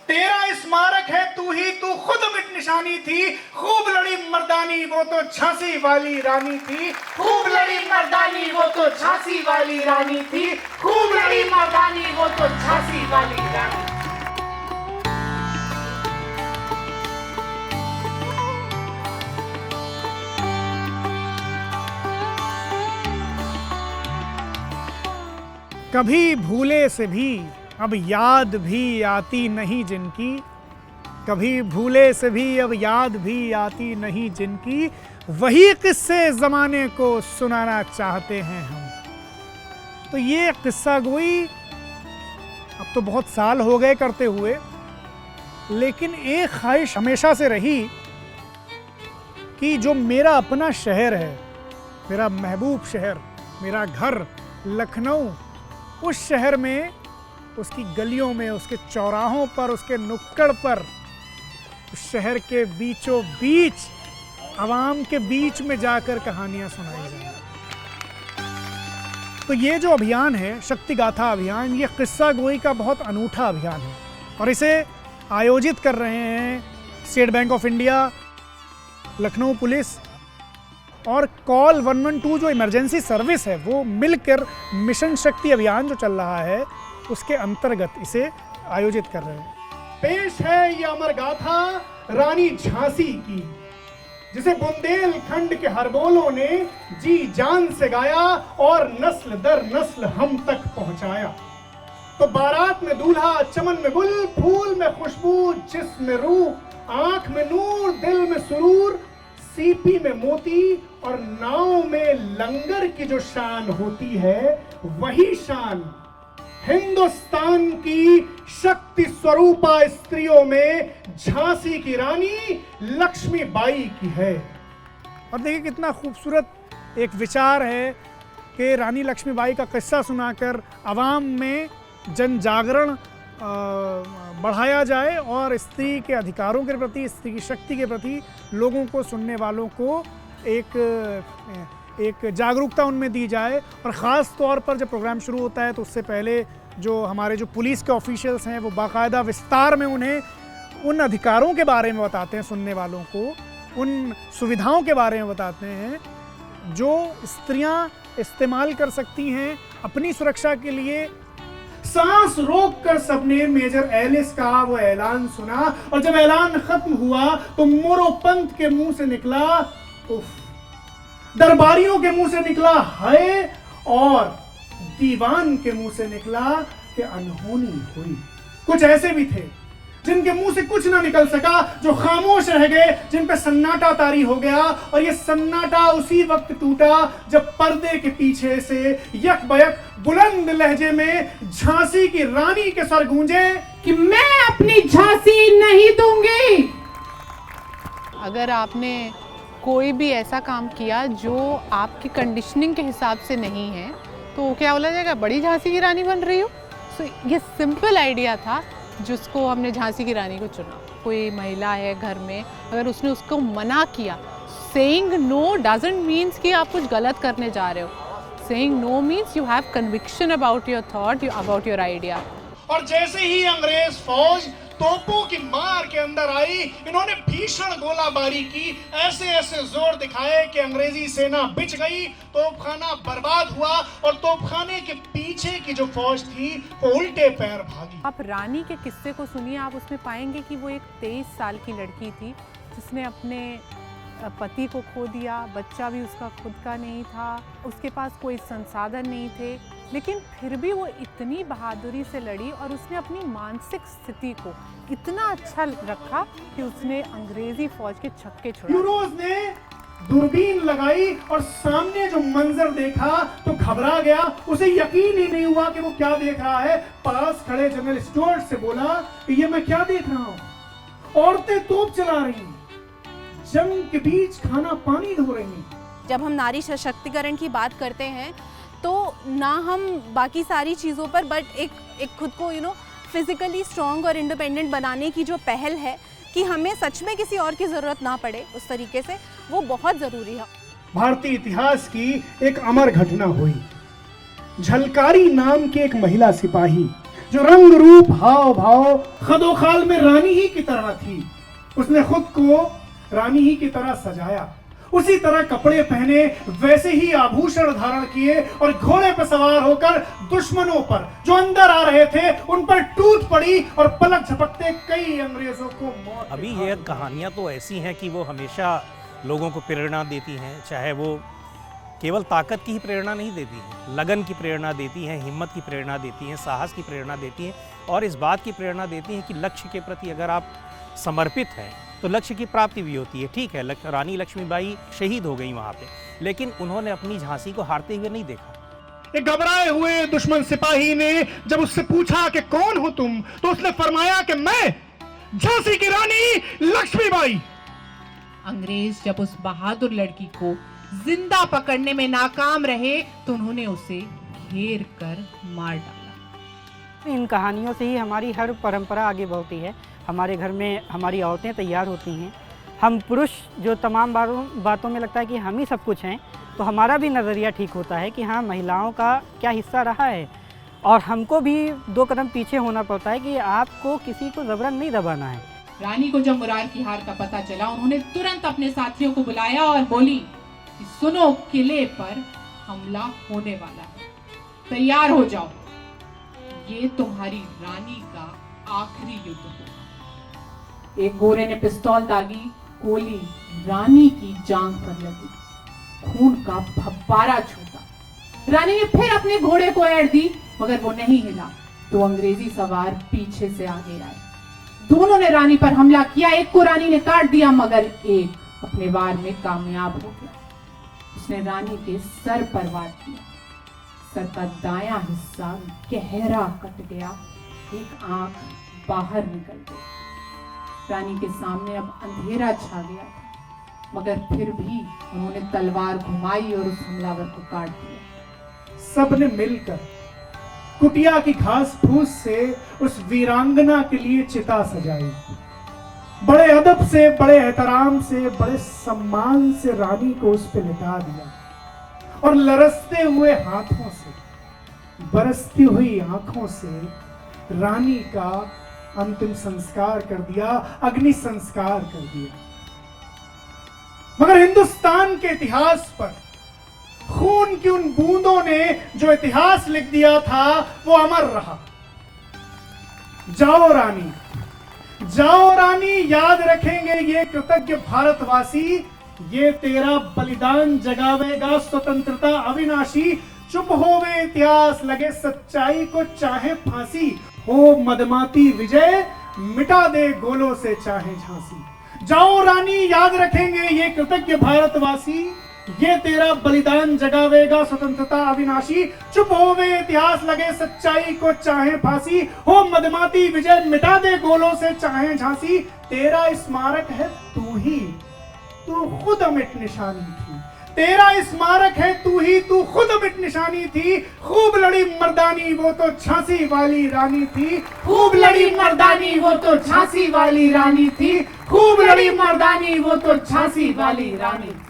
तेरा स्मारक है तू ही तू खुद मिट निशानी थी, खूब लड़ी मर्दानी वो तो झांसी वाली रानी थी, खूब लड़ी मर्दानी वो तो झांसी वाली रानी थी, खूब लड़ी मर्दानी वो तो झांसी वाली रानी। कभी भूले से भी अब याद भी आती नहीं जिनकी, कभी भूले से भी अब याद भी आती नहीं जिनकी, वही किस्से ज़माने को सुनाना चाहते हैं हम। तो ये किस्सा गोई अब तो बहुत साल हो गए करते हुए, लेकिन एक ख्वाहिश हमेशा से रही कि जो मेरा अपना शहर है, मेरा महबूब शहर, मेरा घर लखनऊ, उस शहर में, उसकी गलियों में, उसके चौराहों पर, उसके नुक्कड़ पर, उस शहर के बीचों बीच, आवाम के बीच में जाकर कहानियां सुनाई जाएं। तो ये जो अभियान है, शक्ति गाथा अभियान, ये किस्सा गोई का बहुत अनूठा अभियान है और इसे आयोजित कर रहे हैं state bank of India, Lucknow police और कॉल 112 जो इमरजेंसी सर्विस है, वो मिलकर मिशन शक्ति अभियान जो चल रहा है उसके अंतर्गत इसे आयोजित कर रहे हैं। पेश है ये अमर गाथा रानी झांसी की, जिसे बुंदेलखंड के हरबोलों ने जी जान से गाया और नस्ल दर नस्ल हम तक पहुंचाया। तो बारात में दूल्हा, चमन में गुल, फूल में खुशबू, जिस्म में रूह, आंख में नूर, दिल में सुरूर, सीपी में मोती और नाव में लंगर की जो शान होती है, वही शान हिंदुस्तान की शक्ति स्वरूपा स्त्रियों में झांसी की रानी लक्ष्मीबाई की है। और देखिए कितना खूबसूरत एक विचार है कि रानी लक्ष्मीबाई का किस्सा सुनाकर आवाम में जन जागरण बढ़ाया जाए और स्त्री के अधिकारों के प्रति, स्त्री की शक्ति के प्रति लोगों को, सुनने वालों को एक जागरूकता उनमें दी जाए। और ख़ास तौर पर जब प्रोग्राम शुरू होता है तो उससे पहले जो हमारे जो पुलिस के ऑफिशियल्स हैं वो बाकायदा विस्तार में उन्हें उन अधिकारों के बारे में बताते हैं, सुनने वालों को उन सुविधाओं के बारे में बताते हैं जो स्त्रियां इस्तेमाल कर सकती हैं अपनी सुरक्षा के लिए। सांस रोककर सबने मेजर एलिस का वो ऐलान सुना और जब ऐलान खत्म हुआ तो मोरोपंत के मुंह से निकला उफ, दरबारियों के मुंह से निकला हाय और दीवान के मुंह से निकला कि अनहोनी हुई। कुछ ऐसे भी थे जिनके मुंह से कुछ ना निकल सका, जो खामोश रह गए, जिन पे सन्नाटा तारी हो गया। और ये सन्नाटा उसी वक्त टूटा जब पर्दे के पीछे से यक बयक बुलंद लहजे में झांसी की रानी के स्वर गूंजे कि मैं अपनी झांसी नहीं दूंगी। अगर आपने कोई भी ऐसा काम किया जो आपकी कंडीशनिंग के हिसाब से नहीं है तो क्या बोला जाएगा, बड़ी झांसी की रानी बन रही हो। सो ये सिंपल आइडिया था जिसको हमने झांसी की रानी को चुना। कोई महिला है घर में, अगर उसने उसको मना किया, सेइंग नो डजंट मीन्स कि आप कुछ गलत करने जा रहे हो। Saying no means you have conviction about your thought, about your idea. और जैसे ही अंग्रेज फौज तोपों की मार के अंदर आई, इन्होंने भीषण गोलाबारी की, ऐसे ऐसे जोर दिखाए कि अंग्रेजी सेना बिछ गई, तोपखाना बर्बाद हुआ और तोपखाने के पीछे की जो फौज थी वो उल्टे पैर भागी। आप रानी के किस्से को सुनिए, आप उसमें पाएंगे कि वो एक 23 साल की लड़की थी जिसने अपने पति को खो दिया, बच्चा भी उसका खुद का नहीं था, उसके पास कोई संसाधन नहीं थे, लेकिन फिर भी वो इतनी बहादुरी से लड़ी और उसने अपनी मानसिक स्थिति को इतना अच्छा रखा कि उसने अंग्रेजी फौज के छक्के छुड़ाए। यूरोज ने दूरबीन लगाई और सामने जो मंजर देखा तो घबरा गया, उसे यकीन ही नहीं हुआ कि वो क्या देख रहा है। पास खड़े जनरल स्टुअर्ट से बोला कि ये मैं क्या देख रहा हूँ, औरतें तोप चला रही, जंग के बीच खाना पानी धो रही। जब हम नारी सशक्तिकरण की बात करते हैं तो ना हम बाकी सारी चीज़ों पर बट एक खुद को फिजिकली स्ट्रॉन्ग और इंडिपेंडेंट बनाने की जो पहल है कि हमें सच में किसी और की ज़रूरत ना पड़े, उस तरीके से वो बहुत ज़रूरी है। भारतीय इतिहास की एक अमर घटना हुई। झलकारी नाम की एक महिला सिपाही जो रंग रूप हाव भाव खदोखाल में रानी ही की तरह थी, उसने खुद को रानी ही की तरह सजाया, उसी तरह कपड़े पहने, वैसे ही आभूषण धारण किए और घोड़े पर सवार होकर दुश्मनों पर जो अंदर आ रहे थे उन पर टूट पड़ी और पलक झपकते कई अंग्रेजों को मौत। अभी ये कहानियाँ तो ऐसी हैं कि वो हमेशा लोगों को प्रेरणा देती हैं, चाहे वो केवल ताकत की ही प्रेरणा नहीं देती हैं, लगन की प्रेरणा देती हैं, हिम्मत की प्रेरणा देती हैं, साहस की प्रेरणा देती हैं और इस बात की प्रेरणा देती हैं कि लक्ष्य के प्रति अगर आप समर्पित हैं तो लक्ष्य की प्राप्ति भी होती है। ठीक है, रानी लक्ष्मीबाई शहीद हो गई वहाँ पे, लेकिन उन्होंने अपनी झांसी को हारते हुए नहीं देखा। एक घबराए हुए दुश्मन सिपाही ने जब उससे पूछा कि कौन हो तुम, तो उसने फरमाया कि मैं झांसी की रानी लक्ष्मीबाई। अंग्रेज जब उस बहादुर लड़की को जिंदा पकड़ने में नाकाम रहे तो उन्होंने उसे घेर कर मार डाला। इन कहानियों से ही हमारी हर परंपरा आगे बढ़ती है। हमारे घर में हमारी औरतें तैयार होती हैं, हम पुरुष जो तमाम बातों में लगता है कि हम ही सब कुछ हैं, तो हमारा भी नज़रिया ठीक होता है कि हाँ, महिलाओं का क्या हिस्सा रहा है और हमको भी 2 कदम पीछे होना पड़ता है कि आपको किसी को ज़बरन नहीं दबाना है। रानी को जब मुरार की हार का पता चला, उन्होंने तुरंत अपने साथियों को बुलाया और बोली कि सुनो, किले पर हमला होने वाला है, तैयार हो जाओ, ये तुम्हारी रानी का आखिरी युद्ध होगा। एक गोरे ने पिस्तौल दागी, गोली रानी की जांघ पर लगी, खून का फव्वारा छूटा। रानी ने फिर अपने घोड़े को ऐड़ दी, मगर वो नहीं हिला, तो अंग्रेजी सवार पीछे से आगे आए। दोनों ने रानी पर हमला किया, एक को रानी ने काट दिया मगर एक अपने वार में कामयाब हो गया। उसने रानी के सर पर वार किया, सर का दायां हिस्सा गहरा कट गया, एक आंख बाहर निकल गई। रानी के सामने अब अंधेरा छा गया था, मगर फिर भी उन्होंने तलवार घुमाई और उस हमलावर को काट दिया। सबने मिलकर कुटिया की घास फूस से उस वीरांगना के लिए चिता सजाई। बड़े अदब से, बड़े एहतराम से, बड़े सम्मान से रानी को उस पे लिटा दिया और लरसते हुए हाथों से, बरसती हुई आंखों से रानी का अंतिम संस्कार कर दिया, अग्नि संस्कार कर दिया। मगर हिंदुस्तान के इतिहास पर खून की उन बूंदों ने जो इतिहास लिख दिया था वो अमर रहा। जाओ रानी, जाओ रानी, याद रखेंगे ये कृतज्ञ भारतवासी, ये तेरा बलिदान जगावेगा स्वतंत्रता अविनाशी। चुप होवे इतिहास, लगे सच्चाई को चाहे फांसी, हो मदमाती विजय, मिटा दे गोलों से चाहे झांसी। जाओ रानी, याद रखेंगे ये कृतज्ञ भारतवासी, ये तेरा बलिदान जगावेगा स्वतंत्रता अविनाशी। चुप होवे इतिहास, लगे सच्चाई को चाहे फांसी, हो मदमाती विजय, मिटा दे गोलों से चाहे झांसी। तेरा स्मारक है तू ही, तू खुद अमिट निशानी थी, तेरा स्मारक है तू ही, तू खुद अमिट निशानी थी। खूब लड़ी मर्दानी वो तो झांसी वाली रानी थी, खूब लड़ी मर्दानी वो तो झांसी वाली रानी थी, खूब लड़ी मर्दानी वो तो झांसी वाली रानी थी।